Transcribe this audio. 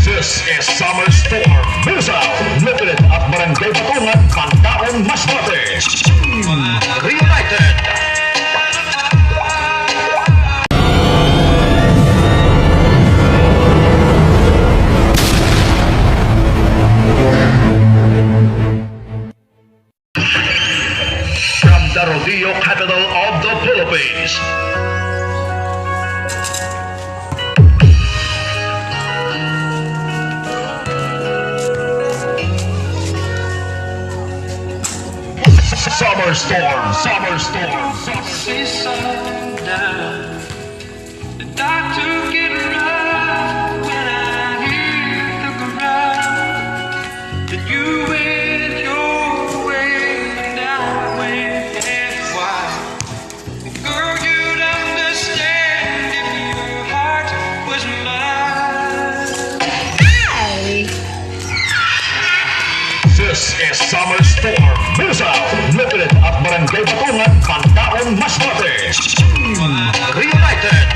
This is Summer Storm Musa, located at Barangay Batungan, Pantaon, Masbate. Reunited. From the rodeo capital of the Philippines, Summer Storm, Summer Storm, Summer Say sundown, the doctor get rough when I hit the ground. That you went your way and I went wild. Girl, you'd understand if your heart was mine. This is Summer Storm Musa, located at Barangay Batungan, Pantaon, Masbate. Reunited.